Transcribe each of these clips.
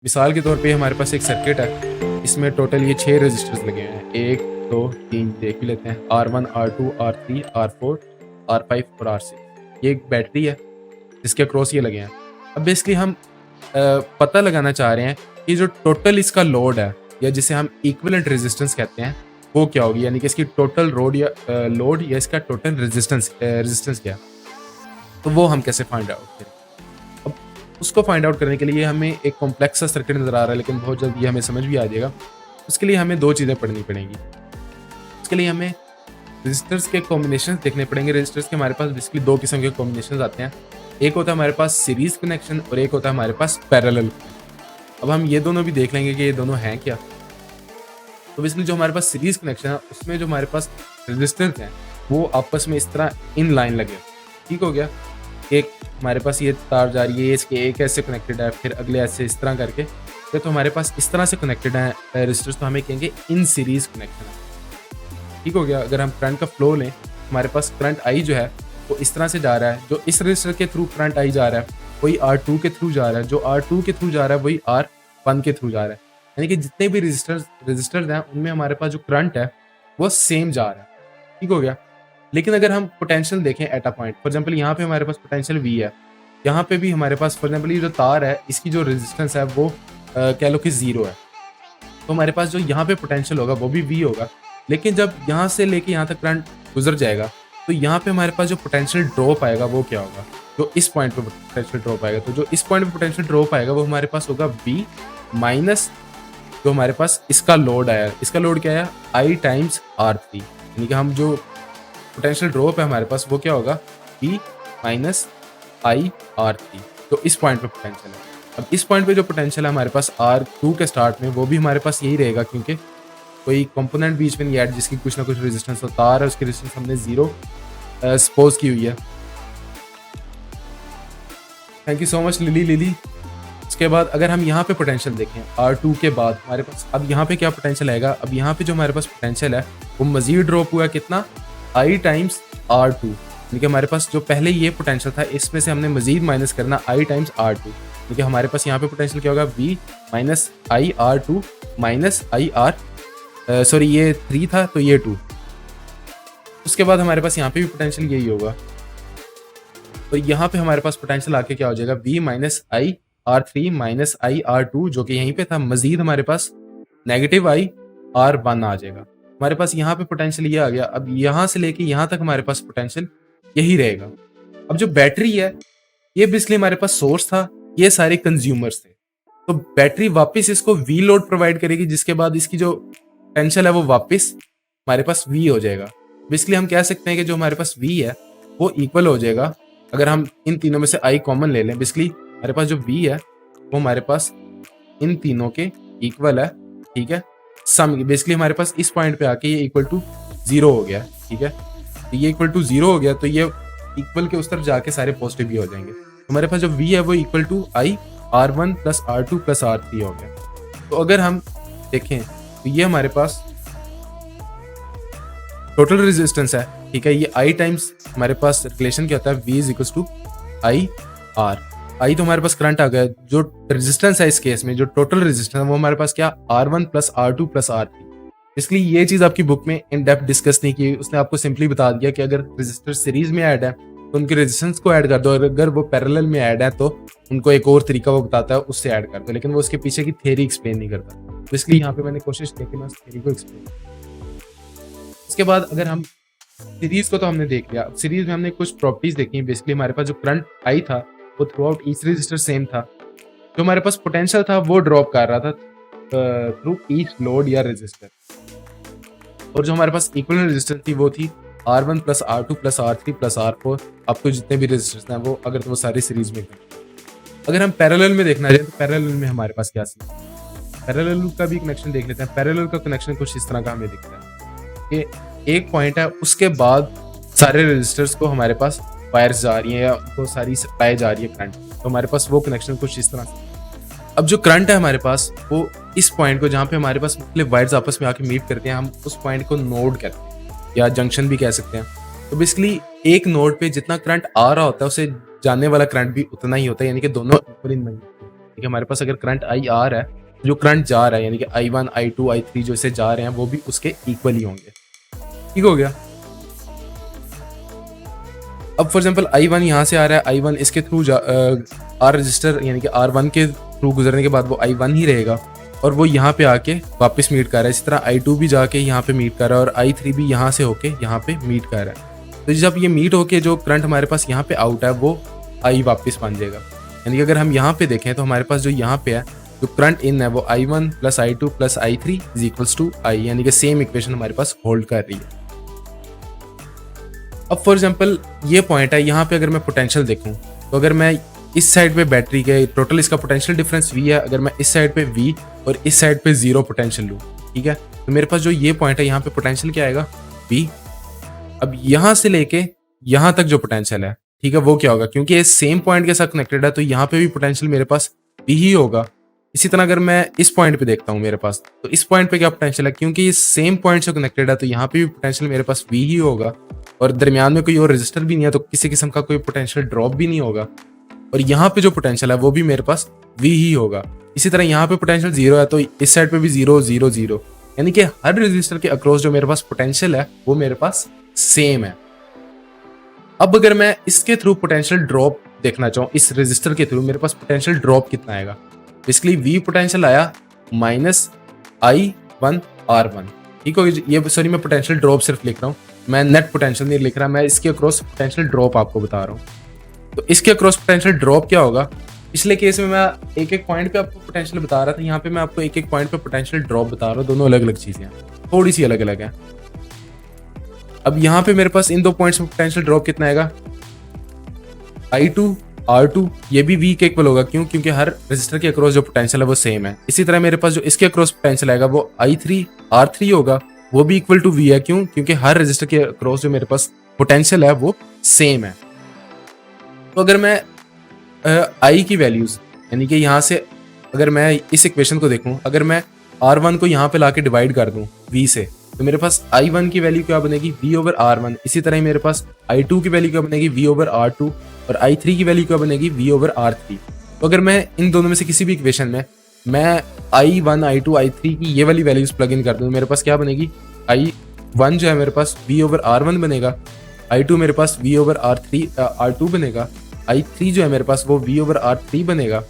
मिसाल के तौर पे हमारे पास एक सर्किट है, इसमें टोटल ये 6 रजिस्टर्स लगे हैं। 1, 2, 3 देख भी लेते हैं, R1, R2, R3, R4, R5 और R6। ये एक बैटरी है जिसके अक्रॉस ये लगे हैं। अब बेसिकली हम पता लगाना चाह रहे हैं कि जो टोटल इसका लोड है या जिसे हम इक्विवेलेंट रेजिस्टेंस कहते हैं वो क्या होगी, यानी कि इसकी टोटल लोड या इसका टोटल रेजिस्टेंस क्या है। तो वो हम कैसे फाइंड आउट करें। अब उसको फाइंड आउट करने के लिए हमें एक कॉम्प्लेक्स सा सर्किट नज़र आ रहा है, लेकिन बहुत जल्द ये हमें समझ भी आ जाएगा। उसके लिए हमें 2 चीज़ें पढ़नी पड़ेंगी। उसके लिए हमें रजिस्टर्स के कॉम्बिनेशन देखने पड़ेंगे। रजिस्टर्स के हमारे पास बेसिकली 2 किस्म के कॉम्बिनेशन आते हैं। एक होता है हमारे पास सीरीज कनेक्शन और एक होता है हमारे पास पैरेलल। अब हम ये दोनों भी देख लेंगे कि ये दोनों हैं क्या। तो बेसिकली जो हमारे पास सीरीज कनेक्शन है उसमें जो हमारे पास रजिस्टर्स हैं वो आपस में इस तरह इन लाइन लगे, ठीक हो गया। एक हमारे पास ये तार जा रही है, इसके एक ऐसे कनेक्टेड है, फिर अगले ऐसे इस तरह करके, तो हमारे पास इस तरह से कनेक्टेड है रजिस्टर्स, तो हमें कहेंगे इन सीरीज कनेक्शन है, ठीक हो गया। अगर हम करंट का फ्लो लें, हमारे पास करंट आई जो है वो इस तरह से जा रहा है, जो इस रजिस्टर के थ्रू करंट आई जा रहा है वही R2 के थ्रू जा रहा है, जो R2 के थ्रू जा रहा है वही R1 के थ्रू जा रहा है। यानी कि जितने भी रजिस्टर्स हैं उनमें हमारे पास जो करंट है वो सेम जा रहा है, ठीक हो गया। लेकिन अगर हम पोटेंशियल देखें at a point, for example यहाँ पे हमारे पास पोटेंशियल V है, यहाँ पे भी हमारे पास फॉर एग्जांपल ये जो तार है इसकी जो रेजिस्टेंस है वो कह लो कि 0 है, तो हमारे पास जो यहाँ पे पोटेंशियल होगा वो भी V होगा। लेकिन जब यहाँ से लेके यहाँ तक करंट गुजर जाएगा तो यहाँ पे हमारे पास जो पोटेंशियल ड्रॉप आएगा वो क्या होगा, जो इस पॉइंट पे पोटेंशियल ड्रॉप आएगा, तो जो इस पॉइंट पे पोटेंशियल ड्रॉप आएगा वो हमारे पास होगा V माइनस जो हमारे पास इसका लोड आया। इसका लोड क्या है, I टाइम्स R3, यानी कि हम जो पोटेंशियल ड्रॉप है हमारे पास वो क्या होगा, V माइनस I/R3, तो इस पॉइंट पे पोटेंशियल है। अब इस पॉइंट पे जो पोटेंशियल है हमारे पास R2 के स्टार्ट में वो भी हमारे पास यही रहेगा, क्योंकि कोई कंपोनेंट बीच में नहीं ऐड जिसकी कुछ ना कुछ रेजिस्टेंस हो। तार है उसकी रेजिस्टेंस हमने 0 सपोज की हुई है। Thank you so much lily. उसके बाद अगर हम यहाँ पे पोटेंशियल देखें R2 के बाद हमारे पास अब यहाँ पे क्या पोटेंशियल आएगा, अब यहाँ पे जो हमारे पास पोटेंशियल है वो मजीद ड्रॉप हुआ है, कितना, I टाइम्स R2, यानी कि हमारे पास जो पहले ये पोटेंशियल था इसमें से हमने मजीद माइनस करना I टाइम्स R2, यानी कि हमारे पास यहाँ पे पोटेंशियल क्या होगा, V minus I/R2 minus sorry ये 3 था तो ये 2। उसके बाद हमारे पास यहाँ पे भी पोटेंशियल यही होगा, तो यहाँ पे हमारे पास पोटेंशियल आके क्या हो जाएगा, V minus I/R3 minus I/R2, जो कि यहीं पे था, मजीद हमारे पास नेगेटिव I/R1 आ जाएगा। हमारे पास यहाँ पे पोटेंशियल ये आ गया। अब यहाँ से लेके यहाँ तक हमारे पास पोटेंशियल यही रहेगा। अब जो बैटरी है ये बेसिकली हमारे पास सोर्स था, ये सारे कंज्यूमर्स थे, तो बैटरी वापस इसको V लोड प्रोवाइड करेगी, जिसके बाद इसकी जो पोटेंशियल है वो वापस हमारे पास V हो जाएगा। बेसिकली हम कह सकते हैं कि जो हमारे पास V है वो इक्वल हो जाएगा, अगर हम इन तीनों में से I कॉमन ले लें, बेसिकली हमारे पास जो V है वो हमारे पास इन तीनों के इक्वल है, ठीक है। सम बेसिकली हमारे पास इस पॉइंट पे आके ये इक्वल टू 0 हो गया, ठीक है। तो ये इक्वल टू 0 हो गया, तो ये इक्वल के उस तरफ जाके सारे पॉजिटिव भी हो जाएंगे। हमारे पास जो V है वो equal to I/R1 plus R2 plus R3 हो गया। तो अगर हम देखें तो ये हमारे पास टोटल रेजिस्टेंस है, ठीक है। ये I टाइम्स हमारे पास रिलेशन क्या होता है, V is equal to I/R। I तो हमारे पास करंट आ गया, जो रेजिस्टेंस है इस केस में, जो टोटल रेजिस्टेंस है वो हमारे पास क्या, R1 plus R2 plus R3। इसलिए ये चीज़ आपकी बुक में इन डेप्थ डिस्कस नहीं की, उसने आपको सिंपली बता दिया कि अगर रेजिस्टर सीरीज में ऐड है तो उनके रेजिस्टेंस को ऐड कर दो, और अगर वो पैरेलल में ऐड है तो उनको एक और तरीका वो बताता है उससे ऐड कर दो, लेकिन वो उसके पीछे की थ्योरी एक्सप्लेन नहीं करता। तो इसलिए यहाँ पे मैंने कोशिश की कि मैं उस थ्योरी को एक्सप्लेन। इसके बाद अगर हम सीरीज को तो हमने देख लिया, सीरीज में हमने कुछ प्रॉपर्टीज देखी। बेसिकली हमारे पास जो करंट आई था वो through out each resistor same था, जो हमारे पास पोटेंशियल था वो ड्रॉप कर रहा था थ्रू ईच लोड या रजिस्टर, और जो हमारे पास इक्विवेलेंट रेजिस्टेंस थी वो थी R1 plus R2 plus R3 plus R4। आपको जितने भी रजिस्टर्स हैं वो अगर वो सारे सीरीज में करें। अगर हम पैरेलल में देखना चाहें तो पैरेलल में हमारे पास क्या सीन, पैरेलल का भी कनेक्शन देख लेते हैं। पैरेलल का कनेक्शन कुछ इस तरह का हमें दिखता है कि एक पॉइंट है, उसके बाद सारे रजिस्टर्स को हमारे पास वायर्स जा रही हैं या उनको सारी सप्लाई जा रही है करंट, तो हमारे पास वो कनेक्शन कुछ इस तरह से। अब जो करंट है हमारे पास वो इस पॉइंट को, जहाँ पे हमारे पास मुख्तलिफ वायर्स आपस में आके मीट करते हैं, हम उस पॉइंट को नोड कहते हैं या जंक्शन भी कह सकते हैं। तो बेसिकली एक नोड पे जितना करंट आ रहा होता है उसे जाने वाला करंट भी उतना ही होता है, यानी कि दोनों इक्वल इन मैग्नीट्यूड, कि हमारे पास अगर करंट आई आ रहा है, जो करंट जा रहा है यानी कि I1 I2 I3 जो इसे जा रहे हैं वो भी उसके इक्वल ही होंगे। ठीक हो गया। अब फॉर एग्जांपल I1 यहाँ से आ रहा है, I1 इसके थ्रू आर रजिस्टर यानी कि R1 के थ्रू गुजरने के बाद वो I1 ही रहेगा और वो यहाँ पे आके वापस मीट कर रहा है। इसी तरह I2 भी जाके यहाँ पे मीट कर रहा है और I3 भी यहाँ से होके यहाँ पे मीट कर रहा है। तो जब ये मीट होके जो करंट हमारे पास यहाँ पे आउट है वो I वापस बन जाएगा। यानी कि अगर हम यहाँ पे देखें तो हमारे पास जो यहाँ पे है जो करंट इन है वो I1 plus I2 plus I3 is equals to I, यानी कि सेम इक्वेशन हमारे पास होल्ड कर रही है। अब फॉर एग्जांपल ये पॉइंट है, यहाँ पे अगर मैं पोटेंशियल देखूँ तो अगर मैं इस साइड पे बैटरी के टोटल इसका पोटेंशियल डिफरेंस V है, अगर मैं इस साइड पे V और इस साइड पे 0 पोटेंशियल लूँ, ठीक है, तो मेरे पास जो ये पॉइंट है यहाँ पे पोटेंशियल क्या आएगा V। अब यहाँ से लेके यहाँ तक जो पोटेंशियल है, ठीक है, वो क्या होगा, क्योंकि ये सेम पॉइंट के साथ कनेक्टेड है तो यहाँ पे भी पोटेंशियल मेरे पास V ही होगा। इसी तरह अगर मैं इस पॉइंट पे देखता हूँ मेरे पास, तो इस पॉइंट पे क्या पोटेंशियल है, क्योंकि ये सेम पॉइंट से कनेक्टेड है तो यहाँ पे भी पोटेंशियल मेरे पास V ही होगा और दरमियान में कोई और रजिस्टर भी नहीं है तो किसी किस्म का कोई पोटेंशियल ड्रॉप भी नहीं होगा और यहाँ पे जो पोटेंशियल है वो भी मेरे पास V ही होगा। इसी तरह यहाँ पे पोटेंशियल 0 है तो इस साइड पे भी 0 0 0, यानी कि हर रजिस्टर के अक्रॉस जो मेरे पास पोटेंशियल है वो मेरे पास सेम है। अब अगर मैं इसके थ्रू पोटेंशियल ड्रॉप देखना चाहूँ, इस रजिस्टर के थ्रू मेरे पास पोटेंशियल ड्रॉप कितना आएगा, बेसिकली V पोटेंशियल आया -I1 R1। ठीक हो, ये सॉरी मैं पोटेंशियल ड्रॉप सिर्फ लिख रहा हूँ, मैं नेट पोटेंशियल नहीं लिख रहा, मैं इसके अक्रॉस पोटेंशियल ड्रॉप आपको बता रहा हूँ। तो इसके अक्रॉस पोटेंशियल ड्रॉप क्या होगा, पिछले केस में मैं एक एक पॉइंट पे आपको पोटेंशियल बता रहा था, यहाँ पे मैं आपको एक एक पॉइंट पे पोटेंशियल ड्रॉप बता रहा हूँ। दोनों अलग अलग चीजें हैं, थोड़ी सी अलग अलग है। अब यहाँ पे मेरे पास इन दो पॉइंट्स में पोटेंशियल ड्रॉप कितना आएगा, I2 R2 ये भी V के इक्वल होगा। क्यों, क्योंकि हर रजिस्टर के अक्रॉस जो पोटेंशियल है वो सेम है। इसी तरह मेरे पास जो इसके अक्रॉस पोटेंशियल आएगा वो I3 R3 होगा, वो भी इक्वल टू V है। क्यों, क्योंकि हर रजिस्टर के अक्रॉस जो मेरे पास पोटेंशियल है वो सेम है। तो अगर मैं I की वैल्यूज यानी कि यहाँ से अगर मैं इस इक्वेशन को देखूं, अगर मैं R1 को यहाँ पे लाके डिवाइड कर दूं V से, तो मेरे पास I1 की वैल्यू क्या बनेगी V ओवर R1। इसी तरह ही मेरे पास I2 की वैल्यू क्या बनेगी V ओवर R2 और I3 की वैल्यू क्या बनेगी V ओवर R3। तो अगर मैं इन दोनों में से किसी भी इक्वेशन में मैं I1 I2 I3 की ये वाली वैल्यूज प्लग इन कर दूं, मेरे पास क्या बनेगी, I1 जो है मेरे पास V ओवर R1 बनेगा, I2 मेरे पास V ओवर R2 बनेगा, I3 जो है मेरे पास वो V ओवर R3 बनेगा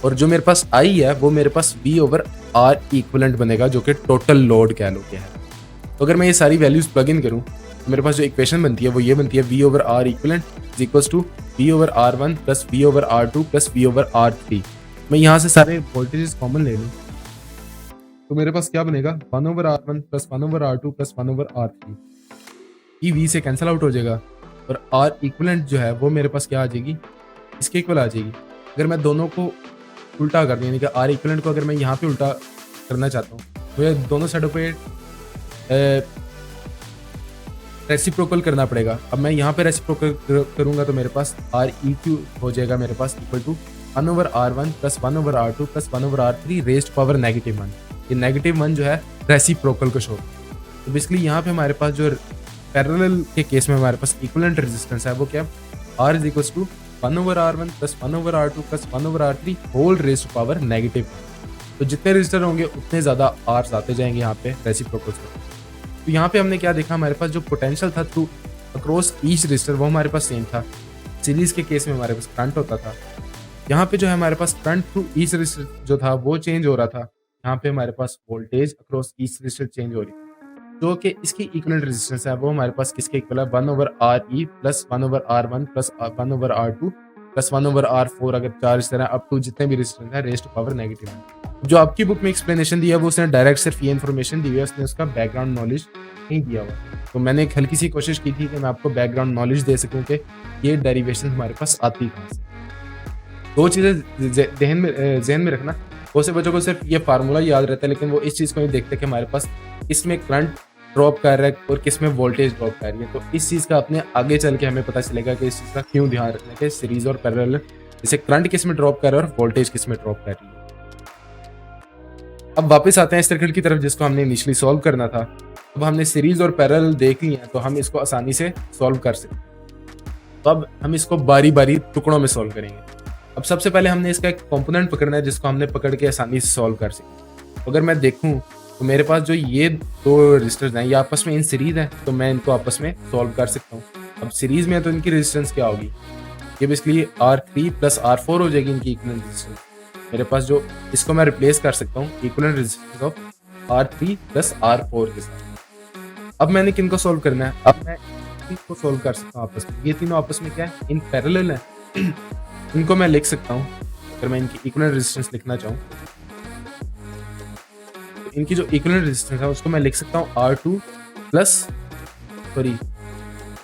और जो मेरे पास I है वो मेरे पास V ओवर R इक्विवेलेंट बनेगा, जो कि टोटल लोड कह लो क्या है। तो अगर मैं ये सारी वैल्यूज प्लग इन करूँ तो मेरे पास जो इक्वेशन बनती है वो ये बनती है V over R equivalent is equals to V over R1 plus V over R2 plus V over R3। मैं यहाँ से सारे वोल्टेजेस कॉमन ले लूँ तो मेरे पास क्या बनेगा, 1 over R1 plus 1 over R2 plus 1 over R3। ये V से कैंसिल आउट हो जाएगा और R इक्विवेलेंट जो है वो मेरे पास क्या आ जाएगी, इसके इक्वल आ जाएगी। अगर मैं दोनों को उल्टा कर दूँ यानी कि R इक्विवेलेंट को अगर मैं यहाँ पे उल्टा करना चाहता हूँ तो ये दोनों साइडों पे रेसिप्रोकल करना पड़ेगा। अब मैं यहाँ पे रेसिप्रोकल करूँगा तो मेरे पास R EQ हो जाएगा मेरे पास equal to 1 over R1 plus 1 over R2 plus 1 over R3 raised power -1। ये -1 जो है रेसिप्रोकल को शो। तो बेसिकली यहाँ पे हमारे पास जो पैरेलल के केस में हमारे पास इक्विवेलेंट रेजिस्टेंस है वो क्या, R is equals to 1 over R1 plus 1 over R2 plus 1 over R3 whole raised to power -1। तो जितने रजिस्टर होंगे उतने ज़्यादा R's आते जाएंगे यहाँ पे रेसिप्रोकल से। तो यहाँ पे हमने क्या देखा, हमारे पास जो पोटेंशियल था थ्रू अक्रॉस ईच रजिस्टर वो हमारे पास सेम था। सीरीज के केस में हमारे पास करंट होता था, यहाँ पे जो है हमारे पास करंट थ्रू ईच रजिस्टर जो था वो चेंज हो रहा था। यहाँ पे हमारे पास voltage across each resistor change हो रही थी, जो कि इसकी इक्विवेलेंट रेजिस्टेंस है वो हमारे पास किसके इक्वल है, 1 over RE plus 1 over R1 plus 1 over R2 plus 1 over R4 अगर चार इस तरह अप टू जितने भी रेजिस्टेंस है रेज्ड टू पावर -1। जो आपकी बुक में एक्सप्लेनेशन दिया है वो उसने डायरेक्ट सिर्फ ये इन्फॉर्मेशन दी हुई है, उसने उसका बैकग्राउंड नॉलेज नहीं दिया हुआ। तो मैंने एक हल्की सी कोशिश की थी कि मैं आपको बैकग्राउंड नॉलेज दे सकूं कि ये डेरिवेशन हमारे पास आती कहाँ से। दो चीज़ें जहन में रखना, बहुत से बच्चों को सिर्फ ये फार्मूला याद रहता है लेकिन वो इस चीज़ को नहीं देखते कि हमारे पास किस में करंट ड्रॉप कर रहा है और किस में वोल्टेज ड्रॉप कर रही है। तो इस चीज़ का अपने आगे चल के हमें पता चलेगा कि इस चीज़ का क्यों ध्यान रखना है, सीरीज और पैरेलल जैसे करंट किस में ड्रॉप कर रहा है और वोल्टेज किस में ड्रॉप कर रही है। अब वापस आते हैं इस सर्किट की तरफ जिसको हमने इनिशियली सॉल्व करना था। अब हमने सीरीज और पैरेलल देख ली है तो हम इसको आसानी से सॉल्व कर सकते हैं। तो अब हम इसको बारी बारी टुकड़ों में सॉल्व करेंगे। अब अब सबसे पहले हमने इसका एक कंपोनेंट पकड़ना है जिसको हमने पकड़ के आसानी से सॉल्व कर सकें। अगर मैं देखूं तो मेरे पास जो ये दो रजिस्टर्स हैं ये आपस में इन सीरीज हैं, तो मैं इनको आपस में सॉल्व कर सकता हूँ। अब सीरीज में है तो इनकी रेजिस्टेंस क्या होगी, ये बेसिकली R3 प्लस R4 हो जाएगी इनकी इक्विवेलेंट रेजिस्टेंस। मेरे पास जो इसको मैं रिप्लेस कर सकता हूँ equivalent resistance of R3 plus R4 के साथ। अब मैंने किनको सॉल्व करना है, अब मैं इनको सॉल्व कर सकता हूँ आपस में। ये तीनों आपस में क्या है, इन पैरेलल है। इनको मैं लिख सकता हूँ, अगर मैं इनकी इक्विवेलेंट रेजिस्टेंस लिखना चाहूँ तो इनकी जो इक्विवेलेंट रेजिस्टेंस है उसको मैं लिख सकता हूँ R2 प्लस सॉरी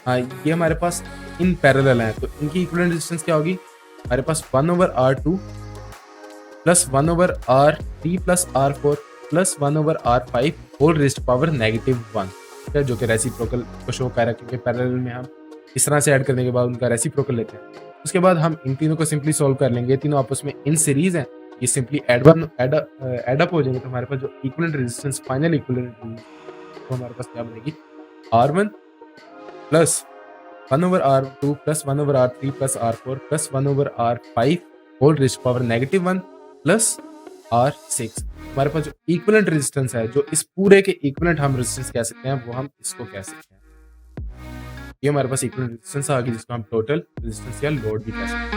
हाँ ये हमारे पास इन पैरेलल है, तो इनकी इक्विवेलेंट रेजिस्टेंस क्या होगी, हमारे पास 1/R2 plus 1/R3 plus R4 plus 1/R5 whole raised power -1, ठीक है, जो कि रेसिप्रोकल को शो कर रहा है, क्योंकि पैरेलल में हम इस तरह से ऐड करने के बाद उनका रेसिप्रोकल लेते हैं। उसके बाद हम इन तीनों को सिंपली सॉल्व कर लेंगे, तीनों आपस में इन सीरीज हैं, ये सिंपली एड अप हो जाएंगे, तो हमारे पास जो इक्विवेलेंट रेजिस्टेंस फाइनल इक्विवेलेंट तो हमारे पास क्या बनेगी, R1 plus 1/R2 plus 1/R3 plus R4 plus 1/R5 whole raised power -1 plus R6। हमारे पास जो इक्विवेलेंट रेजिस्टेंस है, जो इस पूरे के इक्विवेलेंट हम रेजिस्टेंस कह सकते हैं, वो हम इसको कह सकते हैं। ये हमारे पास इक्विवेलेंट रेजिस्टेंस आ गई, जिसको हम टोटल रेजिस्टेंस या लोड भी कह सकते हैं।